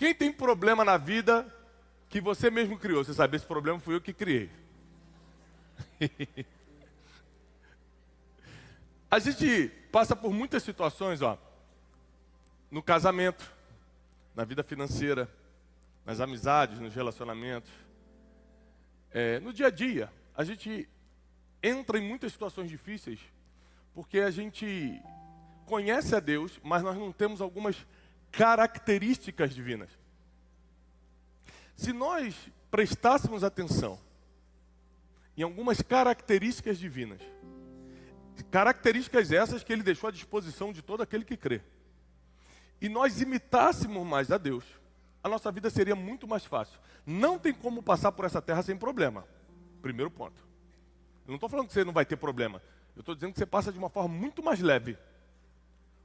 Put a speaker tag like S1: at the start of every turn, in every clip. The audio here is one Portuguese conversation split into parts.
S1: Quem tem problema na vida que você mesmo criou? Você sabe, esse problema fui eu que criei. A gente passa por muitas situações, no casamento, na vida financeira, nas amizades, nos relacionamentos. No dia a dia, a gente entra em muitas situações difíceis porque a gente conhece a Deus, mas nós não temos algumas características divinas. Se nós prestássemos atenção em algumas características divinas, características essas que Ele deixou à disposição de todo aquele que crê, e nós imitássemos mais a Deus, a nossa vida seria muito mais fácil. Não tem como passar por essa terra sem problema. Primeiro ponto. Eu não estou falando que você não vai ter problema. Eu estou dizendo que você passa de uma forma muito mais leve.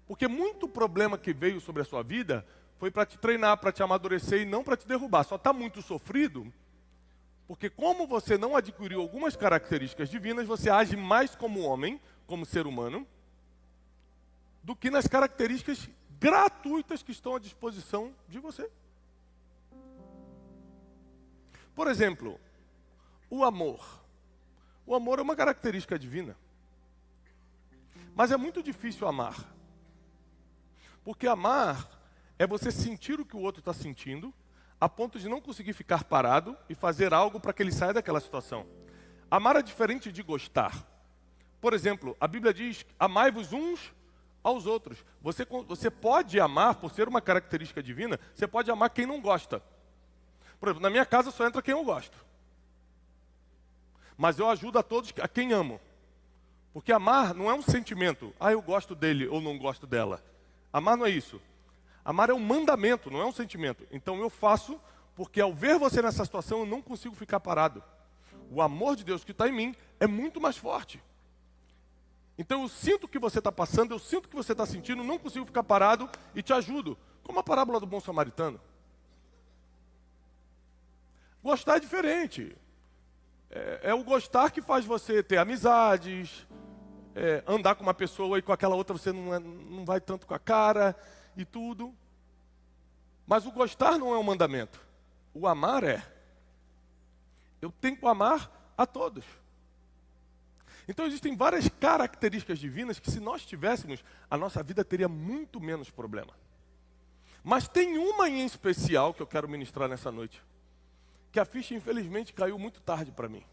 S1: Porque muito problema que veio sobre a sua vida foi para te treinar, para te amadurecer e não para te derrubar. Só está muito sofrido porque como você não adquiriu algumas características divinas, você age mais como homem, como ser humano, do que nas características gratuitas que estão à disposição de você. Por exemplo, o amor. O amor é uma característica divina. Mas é muito difícil amar. Porque amar é você sentir o que o outro está sentindo, a ponto de não conseguir ficar parado e fazer algo para que ele saia daquela situação. Amar é diferente de gostar. Por exemplo, a Bíblia diz, amai-vos uns aos outros. Você pode amar, por ser uma característica divina, você pode amar quem não gosta. Por exemplo, na minha casa só entra quem eu gosto. Mas eu ajudo a todos, a quem amo. Porque amar não é um sentimento. Eu gosto dele ou não gosto dela. Amar não é isso. Amar é um mandamento, não é um sentimento. Então eu faço porque ao ver você nessa situação eu não consigo ficar parado. O amor de Deus que está em mim é muito mais forte. Então eu sinto o que você está passando, eu sinto o que você está sentindo, não consigo ficar parado e te ajudo. Como a parábola do bom samaritano. Gostar é diferente. É o gostar que faz você ter amizades, andar com uma pessoa e com aquela outra você não vai tanto com a cara e tudo. Mas o gostar não é um mandamento. O amar é. Eu tenho que amar a todos. Então existem várias características divinas que se nós tivéssemos, a nossa vida teria muito menos problema. Mas tem uma em especial que eu quero ministrar nessa noite. Que a ficha infelizmente caiu muito tarde para mim.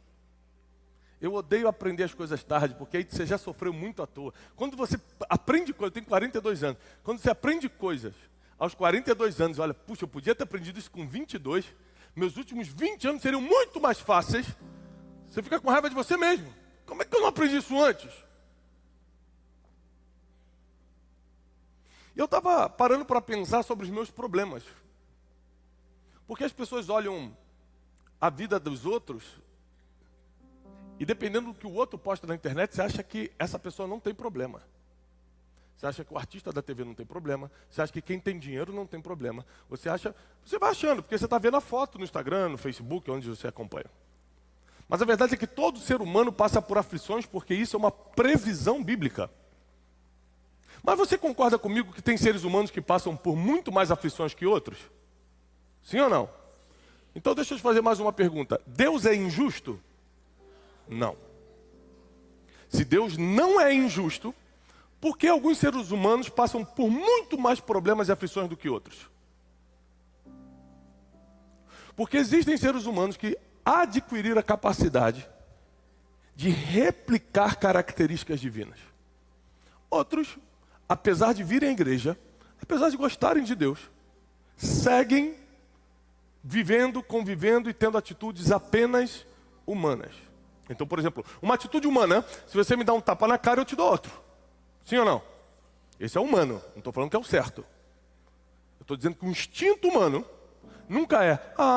S1: Eu odeio aprender as coisas tarde, porque aí você já sofreu muito à toa. Quando você aprende coisas, eu tenho 42 anos, quando você aprende coisas aos 42 anos, olha, puxa, eu podia ter aprendido isso com 22, meus últimos 20 anos seriam muito mais fáceis, você fica com raiva de você mesmo. Como é que eu não aprendi isso antes? E eu estava parando para pensar sobre os meus problemas. Porque as pessoas olham a vida dos outros, e dependendo do que o outro posta na internet, você acha que essa pessoa não tem problema. Você acha que o artista da TV não tem problema, você acha que quem tem dinheiro não tem problema. Você vai achando, porque você está vendo a foto no Instagram, no Facebook, onde você acompanha. Mas a verdade é que todo ser humano passa por aflições, porque isso é uma previsão bíblica. Mas você concorda comigo que tem seres humanos que passam por muito mais aflições que outros? Sim ou não? Então deixa eu te fazer mais uma pergunta. Deus é injusto? Não. Se Deus não é injusto, por que alguns seres humanos passam por muito mais problemas e aflições do que outros? Porque existem seres humanos que adquiriram a capacidade de replicar características divinas. Outros, apesar de virem à igreja, apesar de gostarem de Deus, seguem vivendo, convivendo e tendo atitudes apenas humanas. Então, por exemplo, uma atitude humana, se você me dá um tapa na cara, eu te dou outro. Sim ou não? Esse é humano, não estou falando que é o certo. Eu estou dizendo que o instinto humano nunca é,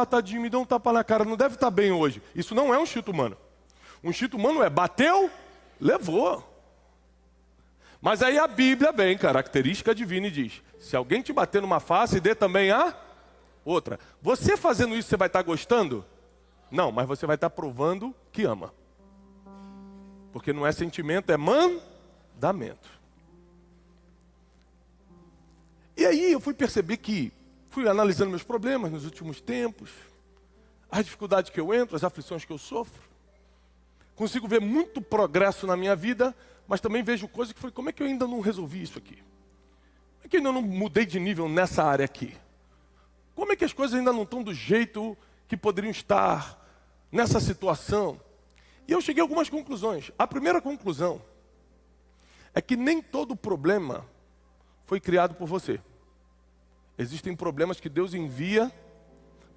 S1: tadinho, me deu um tapa na cara, não deve estar bem hoje. Isso não é um instinto humano. O instinto humano é, bateu, levou. Mas aí a Bíblia vem, característica divina, e diz, se alguém te bater numa face, dê também a outra. Você fazendo isso, você vai estar gostando? Não, mas você vai estar provando que ama. Porque não é sentimento, é mandamento. E aí eu fui perceber que fui analisando meus problemas nos últimos tempos, as dificuldades que eu entro, as aflições que eu sofro. Consigo ver muito progresso na minha vida, mas também vejo coisas que foi, como é que eu ainda não resolvi isso aqui? Como é que eu ainda não mudei de nível nessa área aqui? Como é que as coisas ainda não estão do jeito que poderiam estar nessa situação? E eu cheguei a algumas conclusões. A primeira conclusão é que nem todo problema foi criado por você. Existem problemas que Deus envia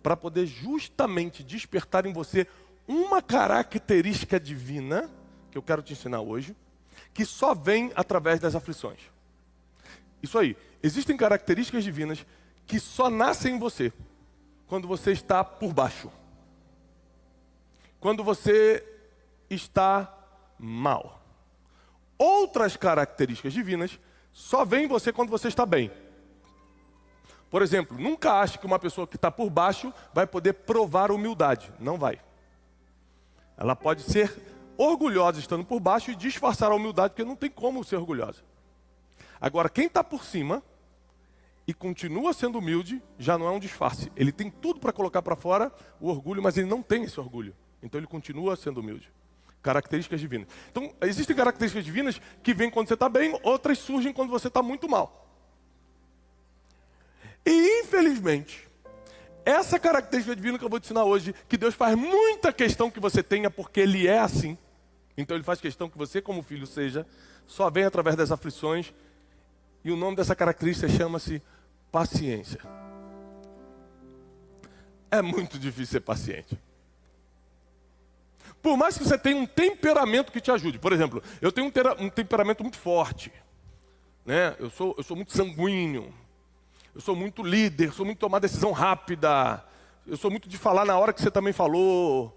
S1: para poder justamente despertar em você uma característica divina, que eu quero te ensinar hoje, que só vem através das aflições. Isso aí, existem características divinas que só nascem em você quando você está por baixo. Quando você está mal. Outras características divinas só vêm em você quando você está bem. Por exemplo, nunca ache que uma pessoa que está por baixo vai poder provar humildade. Não vai. Ela pode ser orgulhosa estando por baixo e disfarçar a humildade, porque não tem como ser orgulhosa. Agora, quem está por cima e continua sendo humilde, já não é um disfarce. Ele tem tudo para colocar para fora o orgulho, mas ele não tem esse orgulho. Então ele continua sendo humilde. Características divinas. Então, existem características divinas que vêm quando você está bem, outras surgem quando você está muito mal. E, infelizmente, essa característica divina que eu vou te ensinar hoje, que Deus faz muita questão que você tenha, porque Ele é assim. Então Ele faz questão que você, como filho, seja, só vem através das aflições. E o nome dessa característica chama-se paciência. É muito difícil ser paciente. Por mais que você tenha um temperamento que te ajude. Por exemplo, eu tenho um temperamento muito forte. Né? Eu sou muito sanguíneo. Eu sou muito líder, sou muito de tomar decisão rápida. Eu sou muito de falar na hora que você também falou.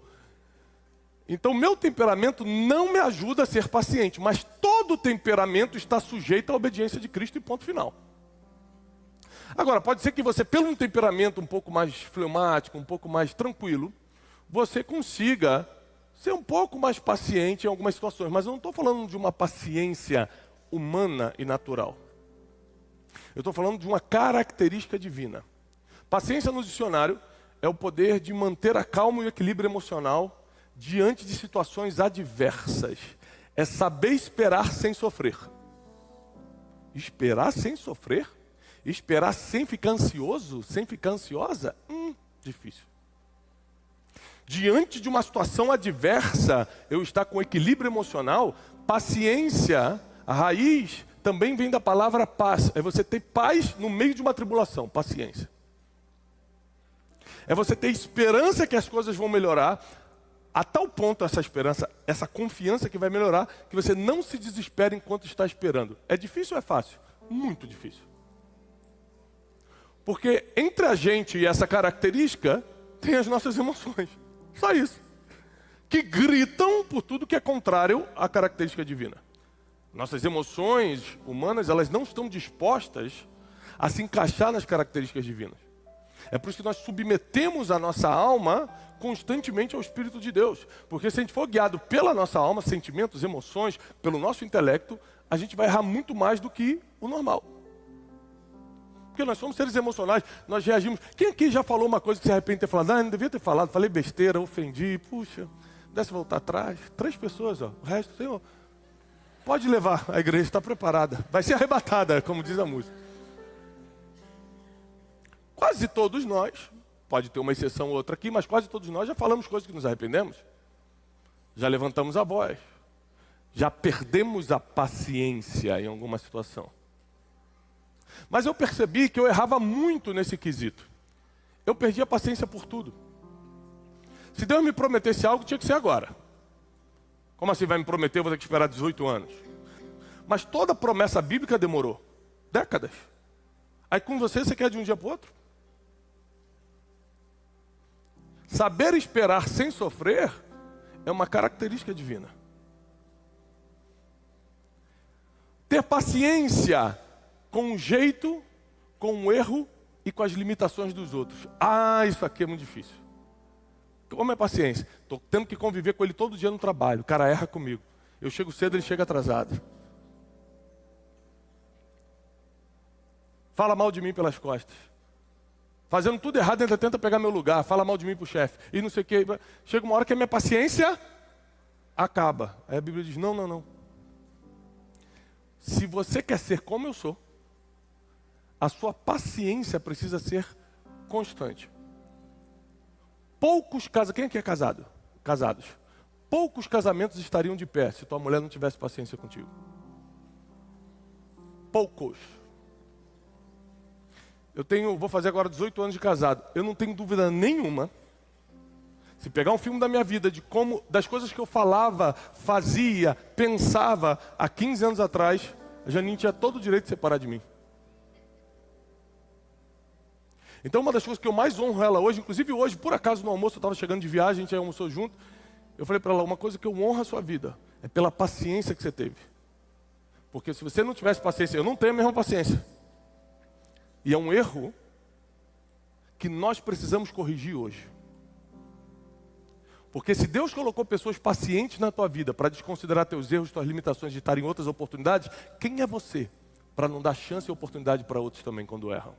S1: Então, meu temperamento não me ajuda a ser paciente. Mas todo temperamento está sujeito à obediência de Cristo e ponto final. Agora, pode ser que você, pelo um temperamento um pouco mais fleumático, um pouco mais tranquilo, você consiga ser um pouco mais paciente em algumas situações. Mas eu não estou falando de uma paciência humana e natural. Eu estou falando de uma característica divina. Paciência no dicionário é o poder de manter a calma e o equilíbrio emocional diante de situações adversas. É saber esperar sem sofrer. Esperar sem sofrer? Esperar sem ficar ansioso? Sem ficar ansiosa? Difícil. Diante de uma situação adversa, eu estar com equilíbrio emocional, paciência, a raiz também vem da palavra paz. É você ter paz no meio de uma tribulação, paciência. É você ter esperança que as coisas vão melhorar, a tal ponto essa esperança, essa confiança que vai melhorar, que você não se desespera enquanto está esperando. É difícil ou é fácil? Muito difícil. Porque entre a gente e essa característica, tem as nossas emoções. Só isso. Que gritam por tudo que é contrário à característica divina. Nossas emoções humanas, elas não estão dispostas a se encaixar nas características divinas. É por isso que nós submetemos a nossa alma constantemente ao Espírito de Deus. Porque se a gente for guiado pela nossa alma, sentimentos, emoções, pelo nosso intelecto, a gente vai errar muito mais do que o normal. Porque nós somos seres emocionais, nós reagimos. Quem aqui já falou uma coisa que se arrepende de ter falado? Não devia ter falado, falei besteira, ofendi, puxa, pudesse voltar atrás. 3 pessoas, ó. O resto, Senhor, pode levar, a igreja está preparada. Vai ser arrebatada, como diz a música. Quase todos nós, pode ter uma exceção ou outra aqui, mas quase todos nós já falamos coisas que nos arrependemos. Já levantamos a voz. Já perdemos a paciência em alguma situação. Mas eu percebi que eu errava muito nesse quesito. Eu perdi a paciência por tudo. Se Deus me prometesse algo, tinha que ser agora. Como assim vai me prometer, eu vou ter que esperar 18 anos? Mas toda promessa bíblica demorou décadas. Aí com você quer de um dia para o outro? Saber esperar sem sofrer é uma característica divina. Ter paciência com o jeito, com o erro e com as limitações dos outros. Isso aqui é muito difícil. Como é paciência? Estou tendo que conviver com ele todo dia no trabalho. O cara erra comigo. Eu chego cedo, ele chega atrasado. Fala mal de mim pelas costas. fazendo tudo errado, ainda tenta pegar meu lugar, fala mal de mim pro chefe, e não sei o quê. Chega uma hora que a minha paciência acaba. Aí a Bíblia diz, não, não, não. Se você quer ser como eu sou, a sua paciência precisa ser constante. Poucos casamentos, quem aqui é casado? Casados. Poucos casamentos estariam de pé se tua mulher não tivesse paciência contigo. Poucos. Vou fazer agora 18 anos de casado. Eu não tenho dúvida nenhuma. Se pegar um filme da minha vida, das coisas que eu falava, fazia, pensava há 15 anos atrás, a Janine tinha todo o direito de separar de mim. Então uma das coisas que eu mais honro ela hoje, inclusive hoje, por acaso no almoço, eu estava chegando de viagem, a gente almoçou junto, eu falei para ela, uma coisa que eu honro a sua vida, é pela paciência que você teve. Porque se você não tivesse paciência, eu não tenho a mesma paciência. E é um erro que nós precisamos corrigir hoje. Porque se Deus colocou pessoas pacientes na tua vida para desconsiderar teus erros, tuas limitações de estar em outras oportunidades, quem é você para não dar chance e oportunidade para outros também quando erram?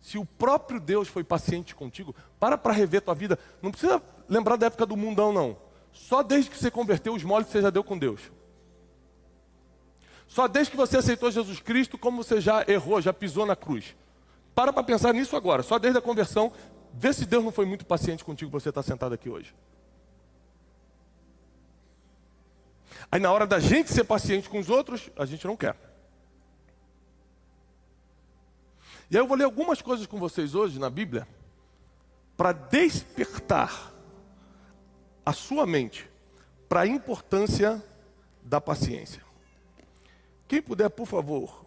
S1: Se o próprio Deus foi paciente contigo, para rever tua vida. Não precisa lembrar da época do mundão, não. Só desde que você converteu os moles que você já deu com Deus. Só desde que você aceitou Jesus Cristo, como você já errou, já pisou na cruz. Para pensar nisso agora. Só desde a conversão, vê se Deus não foi muito paciente contigo para você estar sentado aqui hoje. Aí na hora da gente ser paciente com os outros, a gente não quer. E aí eu vou ler algumas coisas com vocês hoje na Bíblia, para despertar a sua mente para a importância da paciência. Quem puder, por favor,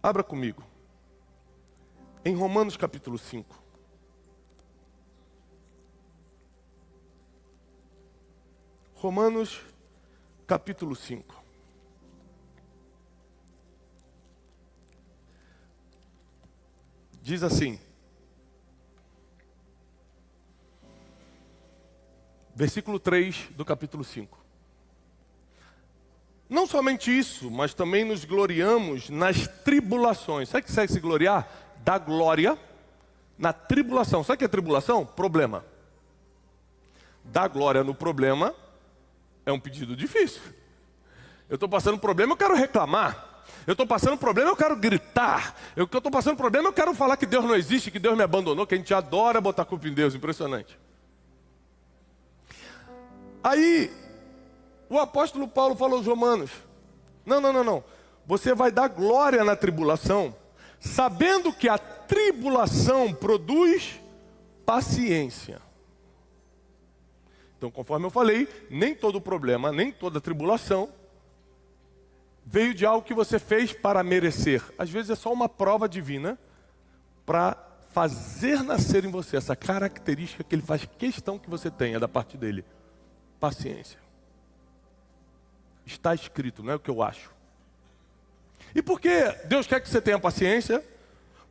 S1: abra comigo. Em Romanos capítulo 5. Romanos capítulo 5. Diz assim, versículo 3 do capítulo 5. Não somente isso, mas também nos gloriamos nas tribulações. Sabe o que segue se gloriar? Dá glória na tribulação. Sabe o que é tribulação? Problema. Dar glória no problema é um pedido difícil. Eu estou passando problema, eu quero reclamar. Eu estou passando problema, eu quero gritar. Eu estou passando problema, eu quero falar que Deus não existe, que Deus me abandonou, que a gente adora botar culpa em Deus. Impressionante. Aí, o apóstolo Paulo falou aos Romanos, não. Você vai dar glória na tribulação, sabendo que a tribulação produz paciência. Então, conforme eu falei, nem todo problema, nem toda tribulação veio de algo que você fez para merecer. Às vezes é só uma prova divina para fazer nascer em você essa característica que ele faz questão que você tenha da parte dele. Paciência. Está escrito, não é o que eu acho. E por que Deus quer que você tenha paciência?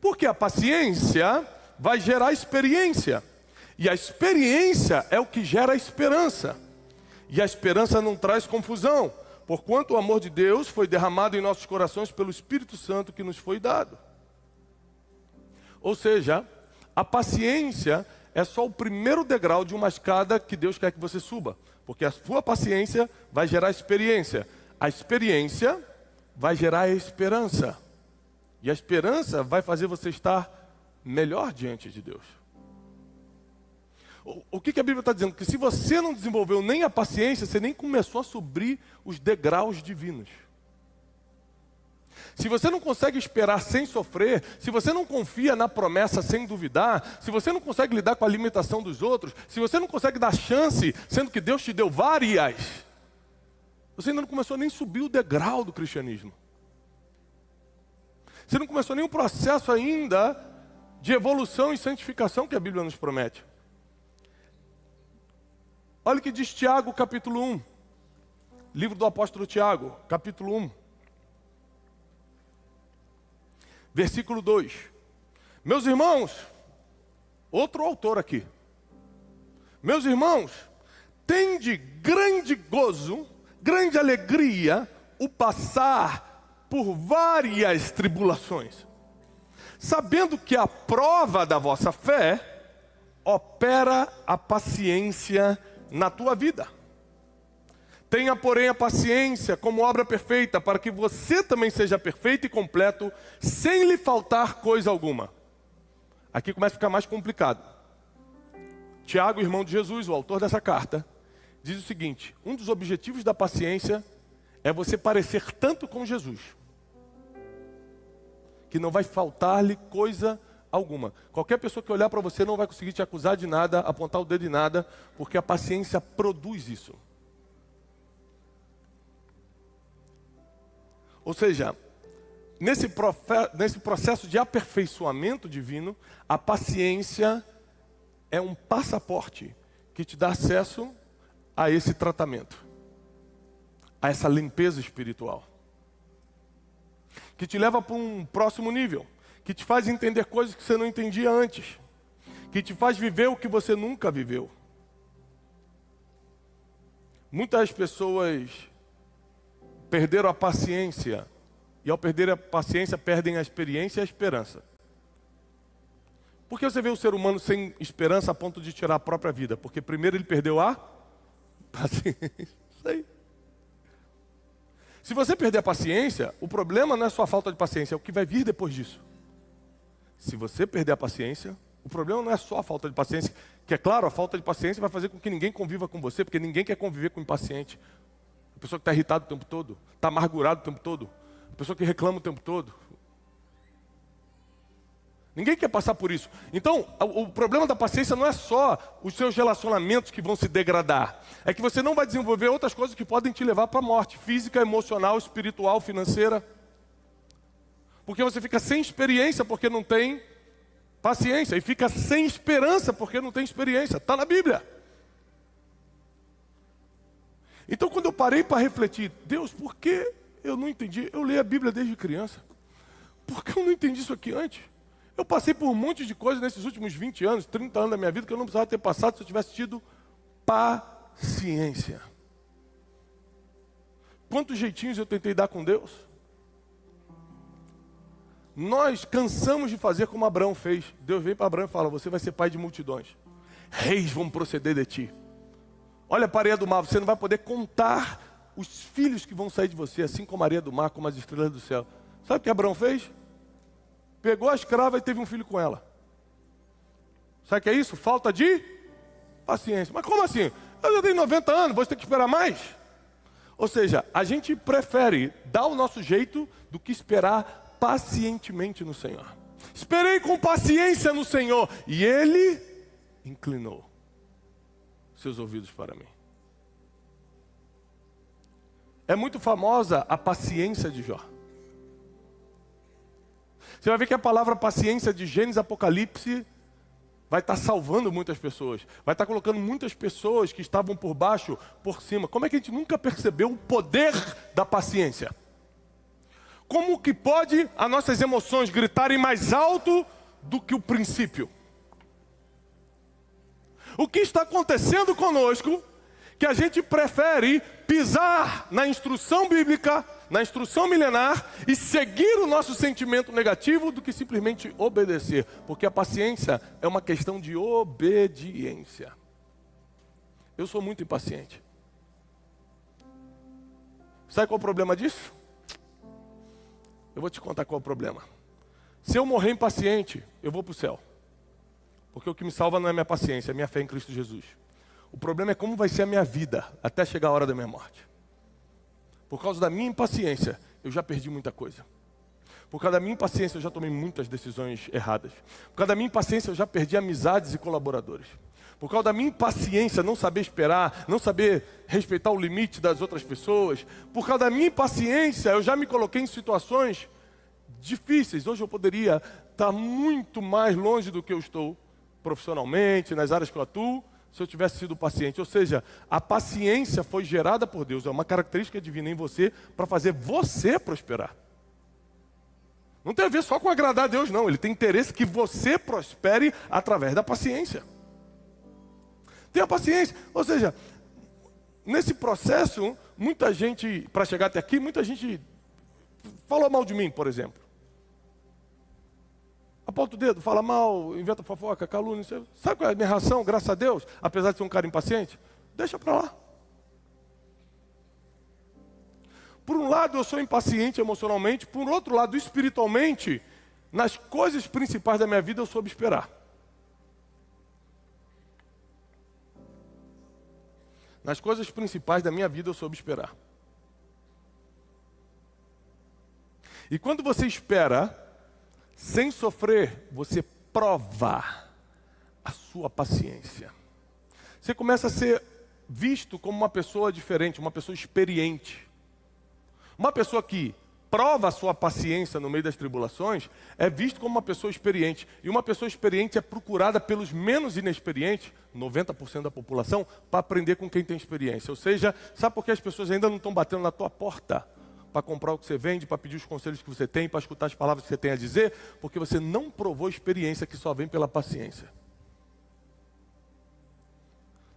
S1: Porque a paciência vai gerar experiência. E a experiência é o que gera a esperança. E a esperança não traz confusão. Porquanto o amor de Deus foi derramado em nossos corações pelo Espírito Santo que nos foi dado. Ou seja, a paciência é só o primeiro degrau de uma escada que Deus quer que você suba. Porque a sua paciência vai gerar experiência. A experiência vai gerar a esperança. E a esperança vai fazer você estar melhor diante de Deus. O que a Bíblia está dizendo? Que se você não desenvolveu nem a paciência, você nem começou a subir os degraus divinos. Se você não consegue esperar sem sofrer, se você não confia na promessa sem duvidar, se você não consegue lidar com a limitação dos outros, se você não consegue dar chance, sendo que Deus te deu várias, você ainda não começou nem a subir o degrau do cristianismo. Você não começou nem um processo ainda de evolução e santificação que a Bíblia nos promete. Olha o que diz Tiago, capítulo 1. Livro do apóstolo Tiago, capítulo 1. Versículo 2. Meus irmãos, outro autor aqui. Meus irmãos, tende grande gozo, grande alegria, o passar por várias tribulações. sabendo que a prova da vossa fé opera a paciência na tua vida. Tenha, porém, a paciência como obra perfeita, para que você também seja perfeito e completo, sem lhe faltar coisa alguma. Aqui começa a ficar mais complicado. Tiago, irmão de Jesus, o autor dessa carta, diz o seguinte: um dos objetivos da paciência é você parecer tanto com Jesus, que não vai faltar-lhe coisa alguma. Qualquer pessoa que olhar para você não vai conseguir te acusar de nada, apontar o dedo de nada, porque a paciência produz isso. Ou seja, nesse processo de aperfeiçoamento divino, a paciência é um passaporte que te dá acesso a esse tratamento, a essa limpeza espiritual, que te leva para um próximo nível, que te faz entender coisas que você não entendia antes, que te faz viver o que você nunca viveu. Muitas pessoas perderam a paciência, e ao perder a paciência, perdem a experiência e a esperança. Por que você vê o ser humano sem esperança a ponto de tirar a própria vida? Porque primeiro ele perdeu a paciência. Isso aí. Se você perder a paciência, o problema não é só a falta de paciência, é o que vai vir depois disso. Se você perder a paciência, o problema não é só a falta de paciência, que é claro, a falta de paciência vai fazer com que ninguém conviva com você, porque ninguém quer conviver com o impaciente. A pessoa que está irritada o tempo todo, está amargurada o tempo todo, a pessoa que reclama o tempo todo. Ninguém quer passar por isso. Então, o problema da paciência não é só os seus relacionamentos que vão se degradar. É que você não vai desenvolver outras coisas que podem te levar para a morte, física, emocional, espiritual, financeira. Porque você fica sem experiência porque não tem paciência. E fica sem esperança porque não tem experiência. Está na Bíblia. Então, quando eu parei para refletir, Deus, por que eu não entendi? Eu leio a Bíblia desde criança. Por que eu não entendi isso aqui antes? Eu passei por um monte de coisas nesses últimos 20 anos, 30 anos da minha vida, que eu não precisava ter passado se eu tivesse tido paciência. Quantos jeitinhos eu tentei dar com Deus? Nós cansamos de fazer como Abraão fez. Deus veio para Abraão e fala: você vai ser pai de multidões. Reis vão proceder de ti. Olha para a areia do mar, você não vai poder contar os filhos que vão sair de você, assim como a areia do mar, como as estrelas do céu. Sabe o que Abraão fez? Pegou a escrava e teve um filho com ela. Sabe o que é isso? Falta de paciência. Mas como assim? Eu já tenho 90 anos, vou ter que esperar mais? Ou seja, a gente prefere dar o nosso jeito do que esperar pacientemente no Senhor. Esperei com paciência no Senhor e Ele inclinou seus ouvidos para mim. É muito famosa a paciência de Jó. Você vai ver que a palavra paciência de Gênesis e Apocalipse vai estar salvando muitas pessoas. Vai estar colocando muitas pessoas que estavam por baixo, por cima. Como é que a gente nunca percebeu o poder da paciência? Como que pode as nossas emoções gritarem mais alto do que o princípio? O que está acontecendo conosco que a gente prefere pisar na instrução bíblica, na instrução milenar e seguir o nosso sentimento negativo do que simplesmente obedecer. Porque a paciência é uma questão de obediência. Eu sou muito impaciente. Sabe qual é o problema disso? Eu vou te contar qual é o problema. Se eu morrer impaciente, eu vou para o céu. Porque o que me salva não é minha paciência, é minha fé em Cristo Jesus. O problema é como vai ser a minha vida até chegar a hora da minha morte. Por causa da minha impaciência, eu já perdi muita coisa. Por causa da minha impaciência, eu já tomei muitas decisões erradas. Por causa da minha impaciência, eu já perdi amizades e colaboradores. Por causa da minha impaciência, não saber esperar, não saber respeitar o limite das outras pessoas. Por causa da minha impaciência, eu já me coloquei em situações difíceis. Hoje eu poderia estar muito mais longe do que eu estou profissionalmente, nas áreas que eu atuo, se eu tivesse sido paciente. Ou seja, a paciência foi gerada por Deus. É uma característica divina em você para fazer você prosperar. Não tem a ver só com agradar a Deus, não. Ele tem interesse que você prospere através da paciência. Tenha paciência. Ou seja, nesse processo, muita gente, para chegar até aqui, muita gente falou mal de mim, por exemplo. Aponta o dedo, fala mal, inventa fofoca, calúnia. Sabe qual é a minha reação, graças a Deus? Apesar de ser um cara impaciente, deixa para lá. Por um lado, eu sou impaciente emocionalmente. Por outro lado, espiritualmente, nas coisas principais da minha vida, eu soube esperar. Nas coisas principais da minha vida, eu soube esperar. E quando você espera, sem sofrer, você prova a sua paciência. Você começa a ser visto como uma pessoa diferente, uma pessoa experiente. Uma pessoa que prova a sua paciência no meio das tribulações é visto como uma pessoa experiente. E uma pessoa experiente é procurada pelos menos inexperientes, 90% da população, para aprender com quem tem experiência. Ou seja, sabe por que as pessoas ainda não estão batendo na tua porta para comprar o que você vende, para pedir os conselhos que você tem, para escutar as palavras que você tem a dizer? Porque você não provou experiência que só vem pela paciência.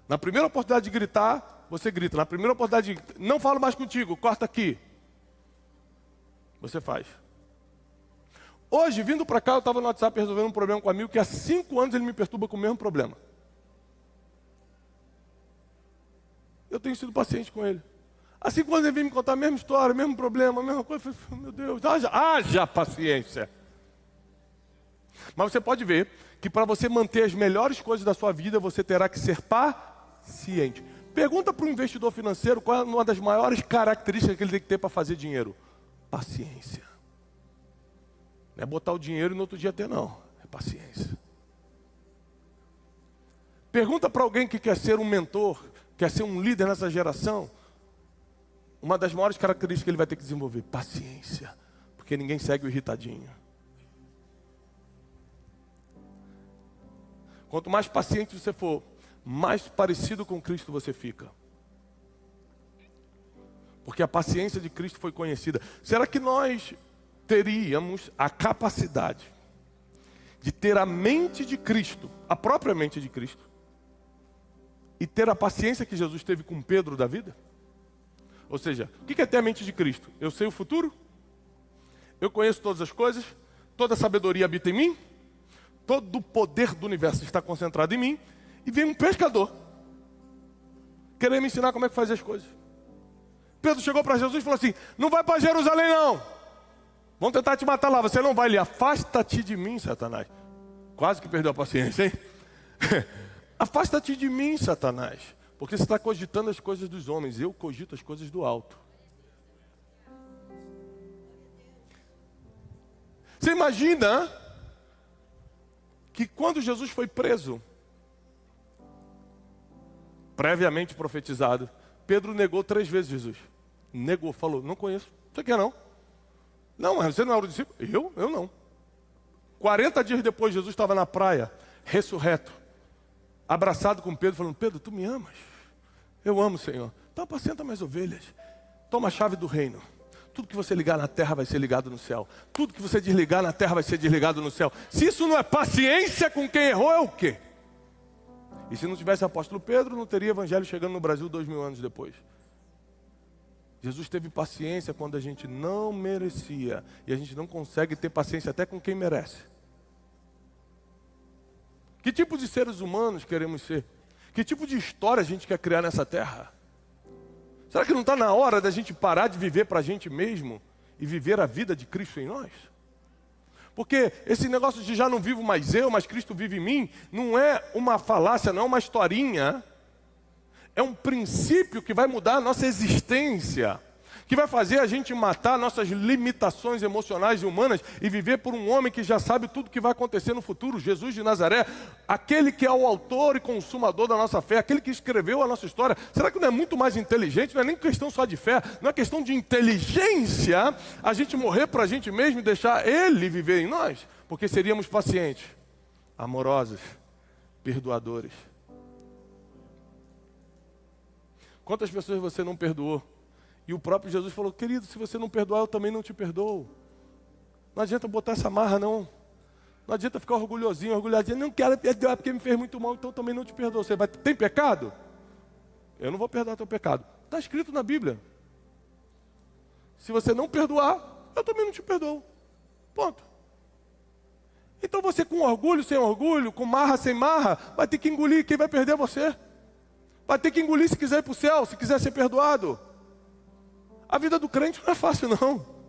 S1: Na primeira oportunidade de gritar, você grita. Na primeira oportunidade de não falo mais contigo, corta aqui. Você faz. Hoje, vindo para cá, eu estava no WhatsApp resolvendo um problema com um amigo que há 5 anos ele me perturba com o mesmo problema. Eu tenho sido paciente com ele. Há 5 anos ele vem me contar a mesma história, o mesmo problema, a mesma coisa. Eu falei, meu Deus, haja paciência. Mas você pode ver que para você manter as melhores coisas da sua vida, você terá que ser paciente. Pergunta para o investidor financeiro qual é uma das maiores características que ele tem que ter para fazer dinheiro. Paciência. Não é botar o dinheiro e no outro dia ter, não. É paciência. Pergunta para alguém que quer ser um mentor, quer ser um líder nessa geração. Uma das maiores características que ele vai ter que desenvolver, paciência. Porque ninguém segue o irritadinho. Quanto mais paciente você for, mais parecido com Cristo você fica. Porque a paciência de Cristo foi conhecida. Será que nós teríamos a capacidade de ter a mente de Cristo, a própria mente de Cristo, e ter a paciência que Jesus teve com Pedro da vida? Ou seja, o que é ter a mente de Cristo? Eu sei o futuro, eu conheço todas as coisas, toda a sabedoria habita em mim, todo o poder do universo está concentrado em mim, e vem um pescador querer me ensinar como é que faz as coisas. Pedro chegou para Jesus e falou assim, não vai para Jerusalém não, vão tentar te matar lá, você não vai ali, afasta-te de mim, Satanás. Quase que perdeu a paciência, hein? Afasta-te de mim, Satanás, porque você está cogitando as coisas dos homens, eu cogito as coisas do alto. Você imagina que quando Jesus foi preso, previamente profetizado, Pedro negou 3 vezes Jesus. Negou, falou, não conheço. Você quer não? Não, mas você não era o discípulo? Eu não. 40 dias depois, Jesus estava na praia, ressurreto, abraçado com Pedro, falando, Pedro, tu me amas? Eu amo, Senhor. Então apacenta minhas ovelhas. Toma a chave do reino. Tudo que você ligar na terra vai ser ligado no céu. Tudo que você desligar na terra vai ser desligado no céu. Se isso não é paciência com quem errou, é o quê? E se não tivesse apóstolo Pedro, não teria evangelho chegando no Brasil 2000 anos depois. Jesus teve paciência quando a gente não merecia. E a gente não consegue ter paciência até com quem merece. Que tipo de seres humanos queremos ser? Que tipo de história a gente quer criar nessa terra? Será que não está na hora da gente parar de viver para a gente mesmo e viver a vida de Cristo em nós? Porque esse negócio de já não vivo mais eu, mas Cristo vive em mim, não é uma falácia, não é uma historinha. É um princípio que vai mudar a nossa existência, que vai fazer a gente matar nossas limitações emocionais e humanas e viver por um homem que já sabe tudo o que vai acontecer no futuro, Jesus de Nazaré, aquele que é o autor e consumador da nossa fé, aquele que escreveu a nossa história. Será que não é muito mais inteligente? Não é nem questão só de fé, não é questão de inteligência a gente morrer para a gente mesmo e deixar Ele viver em nós? Porque seríamos pacientes, amorosos, perdoadores. Quantas pessoas você não perdoou? E o próprio Jesus falou, querido, se você não perdoar, eu também não te perdoo. Não adianta botar essa marra, não. Não adianta ficar orgulhosinho, orgulhadinho. Não quero perdoar porque me fez muito mal, então também não te perdoo. Você vai, tem pecado? Eu não vou perdoar teu pecado. Está escrito na Bíblia. Se você não perdoar, eu também não te perdoo. Ponto. Então você com orgulho, sem orgulho, com marra, sem marra, vai ter que engolir. Quem vai perder é você. Vai ter que engolir se quiser ir para o céu, se quiser ser perdoado. A vida do crente não é fácil, não.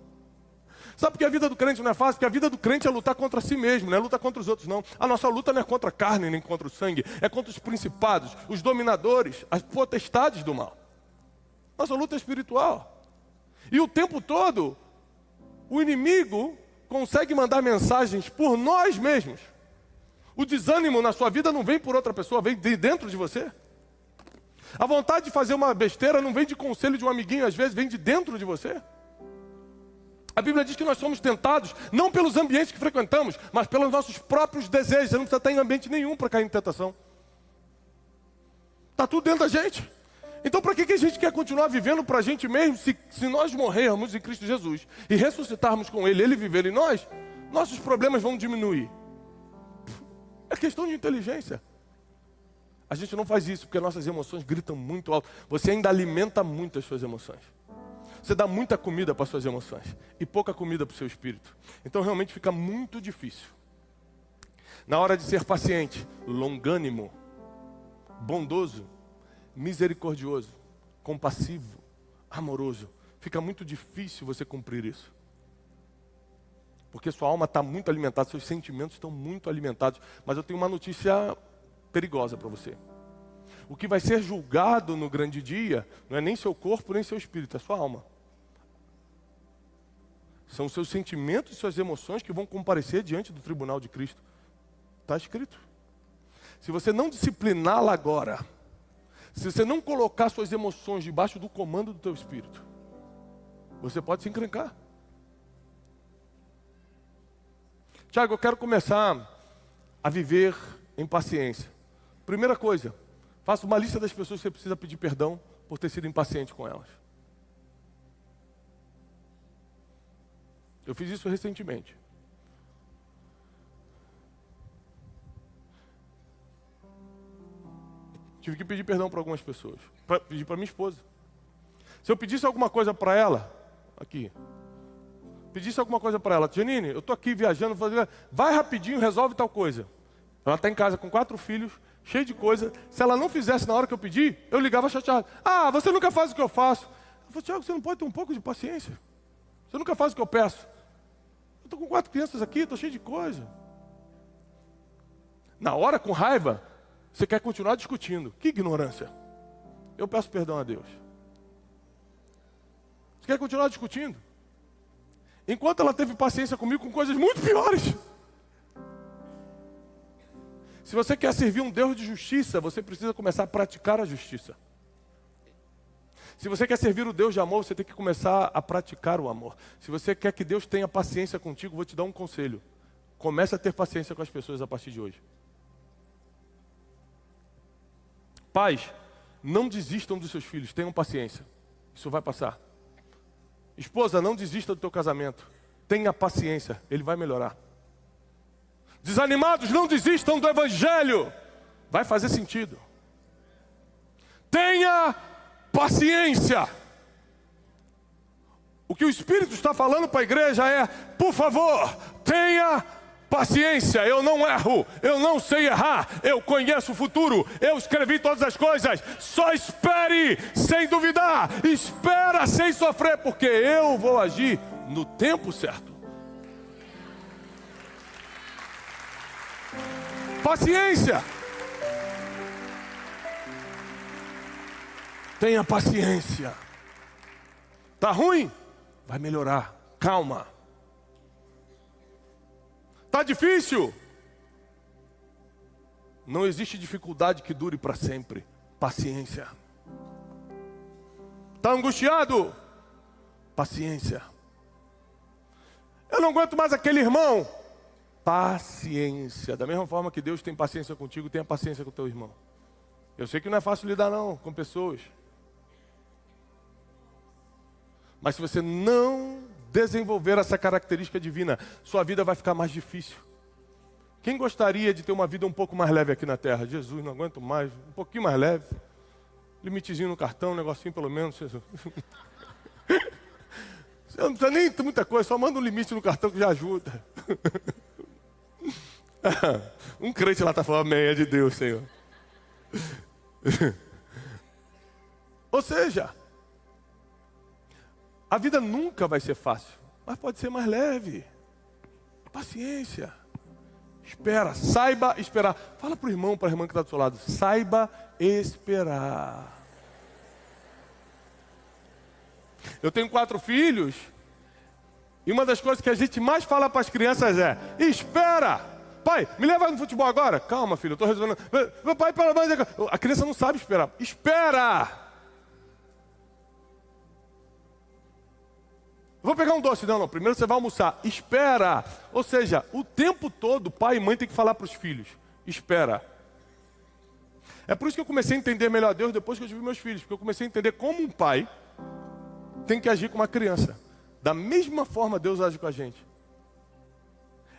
S1: Sabe por que a vida do crente não é fácil? Porque a vida do crente é lutar contra si mesmo, não é lutar contra os outros, não. A nossa luta não é contra a carne, nem contra o sangue. É contra os principados, os dominadores, as potestades do mal. Nossa luta é espiritual. E o tempo todo, o inimigo consegue mandar mensagens por nós mesmos. O desânimo na sua vida não vem por outra pessoa, vem de dentro de você. A vontade de fazer uma besteira não vem de conselho de um amiguinho, às vezes vem de dentro de você. A Bíblia diz que nós somos tentados, não pelos ambientes que frequentamos, mas pelos nossos próprios desejos. Você não precisa estar em ambiente nenhum para cair em tentação. Está tudo dentro da gente. Então para que a gente quer continuar vivendo para a gente mesmo, se nós morrermos em Cristo Jesus e ressuscitarmos com Ele, Ele viver em nós, nossos problemas vão diminuir. É questão de inteligência. A gente não faz isso porque nossas emoções gritam muito alto. Você ainda alimenta muito as suas emoções. Você dá muita comida para as suas emoções e pouca comida para o seu espírito. Então realmente fica muito difícil. Na hora de ser paciente, longânimo, bondoso, misericordioso, compassivo, amoroso, fica muito difícil você cumprir isso. Porque sua alma está muito alimentada, seus sentimentos estão muito alimentados. Mas eu tenho uma notícia perigosa para você. O que vai ser julgado no grande dia não é nem seu corpo, nem seu espírito, é sua alma. São seus sentimentos e suas emoções que vão comparecer diante do tribunal de Cristo. Está escrito. Se você não discipliná-la agora, se você não colocar suas emoções debaixo do comando do teu espírito, você pode se encrencar. Tiago, eu quero começar a viver em paciência. Primeira coisa, faça uma lista das pessoas que você precisa pedir perdão por ter sido impaciente com elas. Eu fiz isso recentemente. Tive que pedir perdão para algumas pessoas. Pedi para minha esposa. Se eu pedisse alguma coisa para ela, aqui, pedisse alguma coisa para ela, Janine, eu estou aqui viajando, vai rapidinho, resolve tal coisa. Ela está em casa com 4 filhos, cheio de coisa. Se ela não fizesse na hora que eu pedi, eu ligava chateado. Ah, você nunca faz o que eu faço. Eu falei, Tiago, você não pode ter um pouco de paciência? Você nunca faz o que eu peço. Eu estou com 4 crianças aqui, estou cheio de coisa. Na hora, com raiva, você quer continuar discutindo. Que ignorância. Eu peço perdão a Deus. Você quer continuar discutindo? Enquanto ela teve paciência comigo com coisas muito piores. Se você quer servir um Deus de justiça, você precisa começar a praticar a justiça. Se você quer servir o Deus de amor, você tem que começar a praticar o amor. Se você quer que Deus tenha paciência contigo, vou te dar um conselho. Comece a ter paciência com as pessoas a partir de hoje. Pais, não desistam dos seus filhos, tenham paciência. Isso vai passar. Esposa, não desista do teu casamento. Tenha paciência, ele vai melhorar. Desanimados, não desistam do evangelho. Vai fazer sentido. Tenha paciência. O que o Espírito está falando para a igreja é, por favor, tenha paciência. Eu não erro, eu não sei errar, eu conheço o futuro, eu escrevi todas as coisas. Só espere sem duvidar, espera sem sofrer, porque eu vou agir no tempo certo. Paciência. Tenha paciência. Tá ruim? Vai melhorar. Calma. Tá difícil? Não existe dificuldade que dure para sempre. Paciência. Tá angustiado? Paciência. Eu não aguento mais aquele irmão. Paciência. Da mesma forma que Deus tem paciência contigo, tenha paciência com o teu irmão. Eu sei que não é fácil lidar não com pessoas. Mas se você não desenvolver essa característica divina, sua vida vai ficar mais difícil. Quem gostaria de ter uma vida um pouco mais leve aqui na terra? Jesus, não aguento mais, um pouquinho mais leve. Limitezinho no cartão, um negocinho pelo menos. Você não precisa nem ter muita coisa, só manda um limite no cartão que já ajuda. Um crente lá está falando, amém, é de Deus, Senhor. Ou seja, a vida nunca vai ser fácil, mas pode ser mais leve. Paciência. Espera, saiba esperar. Fala para o irmão, para a irmã que está do seu lado, saiba esperar. Eu tenho 4 filhos, e uma das coisas que a gente mais fala para as crianças é, espera. Pai, me leva no futebol agora. Calma, filho, eu estou resolvendo. Meu pai, pelo amor de Deus. A criança não sabe esperar. Espera! Vou pegar um doce. Não. Primeiro você vai almoçar. Espera! Ou seja, o tempo todo, pai e mãe tem que falar para os filhos. Espera. É por isso que eu comecei a entender melhor Deus depois que eu tive meus filhos. Porque eu comecei a entender como um pai tem que agir com uma criança. Da mesma forma Deus age com a gente.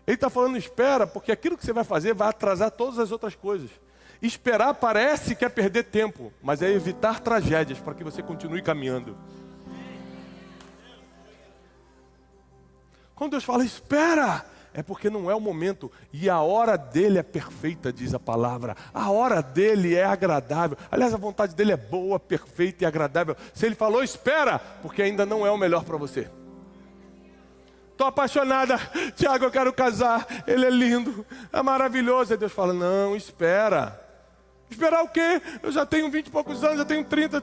S1: Ele está falando espera, porque aquilo que você vai fazer vai atrasar todas as outras coisas. Esperar parece que é perder tempo, mas é evitar tragédias para que você continue caminhando. Quando Deus fala espera, é porque não é o momento. E a hora dele é perfeita, diz a palavra. A hora dele é agradável. Aliás, a vontade dele é boa, perfeita e agradável. Se ele falou espera, porque ainda não é o melhor para você. Estou apaixonada, Tiago, eu quero casar, ele é lindo, é maravilhoso. Aí Deus fala, não, espera. Esperar o quê? Eu já tenho 20 e poucos anos, já tenho 30,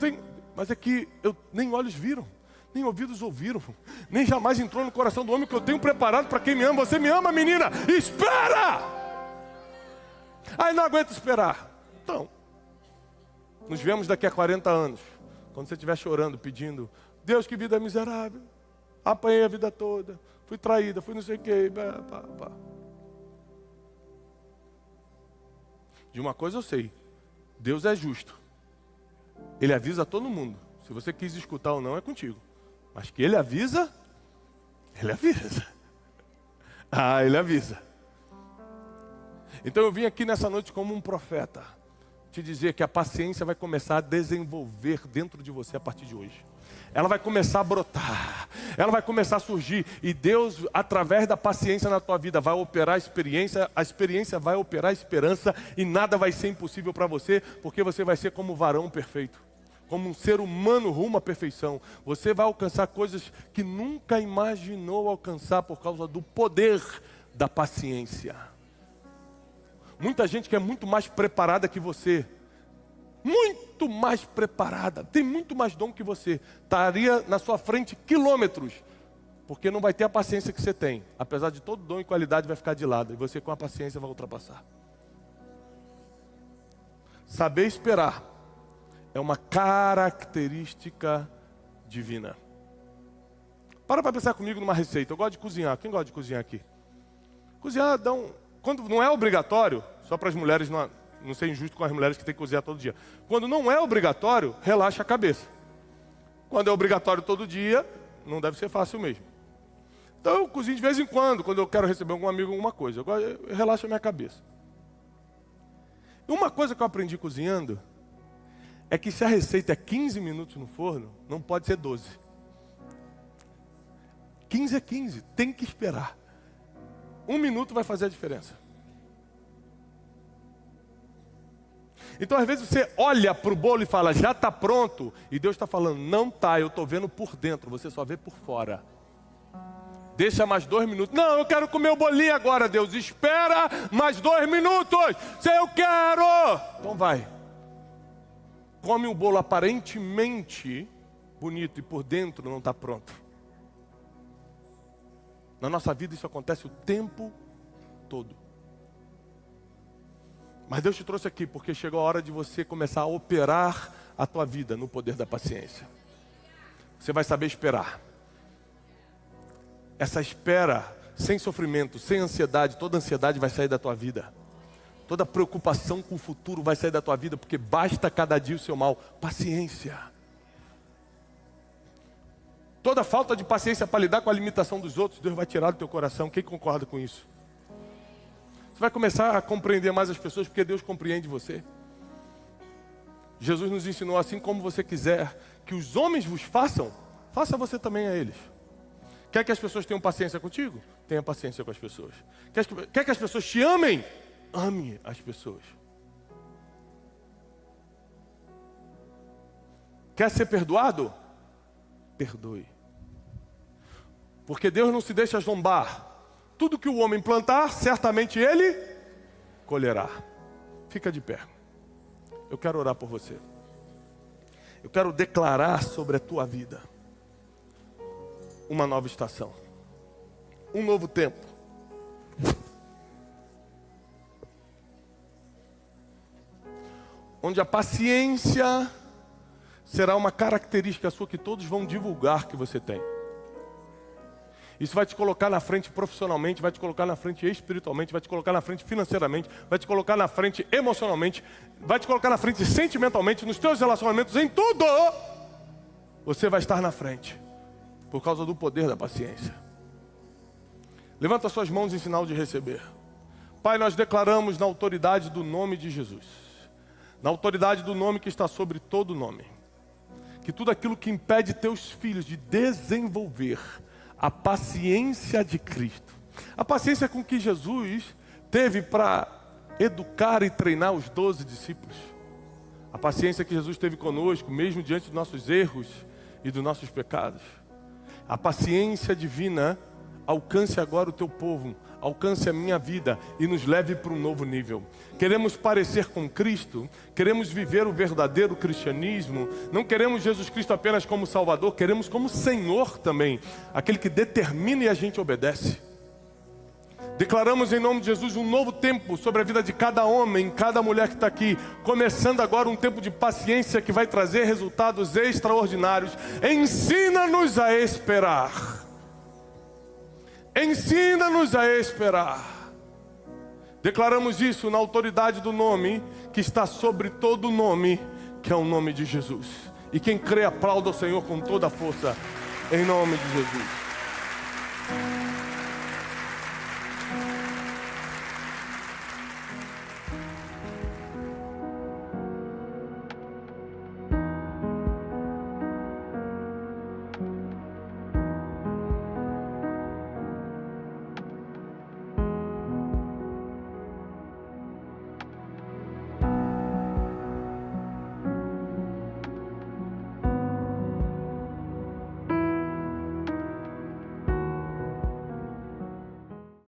S1: mas é que nem olhos viram, nem ouvidos ouviram, nem jamais entrou no coração do homem que eu tenho preparado para quem me ama. Você me ama, menina? Espera! Aí não aguento esperar. Então, nos vemos daqui a 40 anos, quando você estiver chorando, pedindo, Deus, que vida miserável, apanhei a vida toda, fui traída, fui não sei o quê. De uma coisa eu sei, Deus é justo. Ele avisa a todo mundo. Se você quis escutar ou não, é contigo. Mas que Ele avisa, Ele avisa. Ah, Ele avisa. Então eu vim aqui nessa noite como um profeta, te dizer que a paciência vai começar a desenvolver dentro de você a partir de hoje. Ela vai começar a brotar, ela vai começar a surgir, e Deus, através da paciência na tua vida, vai operar a experiência vai operar a esperança, e nada vai ser impossível para você, porque você vai ser como um varão perfeito, como um ser humano rumo à perfeição. Você vai alcançar coisas que nunca imaginou alcançar por causa do poder da paciência. Muita gente que é muito mais preparada que você, muito mais preparada, tem muito mais dom que você, estaria na sua frente quilômetros, porque não vai ter a paciência que você tem. Apesar de todo dom e qualidade, vai ficar de lado, e você com a paciência vai ultrapassar. Saber esperar é uma característica divina. Para pensar comigo numa receita. Eu gosto de cozinhar. Quem gosta de cozinhar aqui? Cozinhar, quando não é obrigatório, só para as mulheres não ser injusto com as mulheres que têm que cozinhar todo dia. Quando não é obrigatório, relaxa a cabeça. Quando é obrigatório todo dia, não deve ser fácil mesmo. Então eu cozinho de vez em quando eu quero receber algum amigo, alguma coisa. Eu relaxo a minha cabeça. E uma coisa que eu aprendi cozinhando é que se a receita é 15 minutos no forno, não pode ser 12. 15 é 15, tem que esperar. 1 minuto vai fazer a diferença. Então, às vezes, você olha para o bolo e fala, já está pronto. E Deus está falando, não está, eu estou vendo por dentro, você só vê por fora. Deixa mais 2 minutos. Não, eu quero comer o bolinho agora, Deus. Espera mais 2 minutos. Se eu quero. Então vai. Come um bolo aparentemente bonito e por dentro não está pronto. Na nossa vida isso acontece o tempo todo. Mas Deus te trouxe aqui porque chegou a hora de você começar a operar a tua vida no poder da paciência. Você vai saber esperar. Essa espera sem sofrimento, sem ansiedade, toda ansiedade vai sair da tua vida. Toda preocupação com o futuro vai sair da tua vida, porque basta cada dia o seu mal. Paciência. Toda falta de paciência para lidar com a limitação dos outros, Deus vai tirar do teu coração. Quem concorda com isso? Você vai começar a compreender mais as pessoas, porque Deus compreende você. Jesus nos ensinou, assim como você quiser que os homens vos façam, faça você também a eles. Quer que as pessoas tenham paciência contigo? Tenha paciência com as pessoas. Quer que as pessoas te amem? Ame as pessoas. Quer ser perdoado? Perdoe. Porque Deus não se deixa zombar. Tudo que o homem plantar, certamente ele colherá. Fica de pé. Eu quero orar por você. Eu quero declarar sobre a tua vida uma nova estação, um novo tempo. Onde a paciência será uma característica sua que todos vão divulgar que você tem. Isso vai te colocar na frente profissionalmente, vai te colocar na frente espiritualmente, vai te colocar na frente financeiramente, vai te colocar na frente emocionalmente, vai te colocar na frente sentimentalmente, nos teus relacionamentos, em tudo. Você vai estar na frente, por causa do poder da paciência. Levanta suas mãos em sinal de receber. Pai, nós declaramos na autoridade do nome de Jesus, na autoridade do nome que está sobre todo nome, que tudo aquilo que impede teus filhos de desenvolver a paciência de Cristo, a paciência com que Jesus teve para educar e treinar os 12 discípulos, a paciência que Jesus teve conosco, mesmo diante dos nossos erros e dos nossos pecados, a paciência divina alcance agora o teu povo, alcance a minha vida e nos leve para um novo nível. Queremos parecer com Cristo, queremos viver o verdadeiro cristianismo, não queremos Jesus Cristo apenas como Salvador, queremos como Senhor também, aquele que determina e a gente obedece. Declaramos em nome de Jesus um novo tempo sobre a vida de cada homem, cada mulher que está aqui, começando agora um tempo de paciência que vai trazer resultados extraordinários. Ensina-nos a esperar. Ensina-nos a esperar. Declaramos isso na autoridade do nome que está sobre todo nome, que é o nome de Jesus. E quem crê, aplauda o Senhor com toda a força, em nome de Jesus.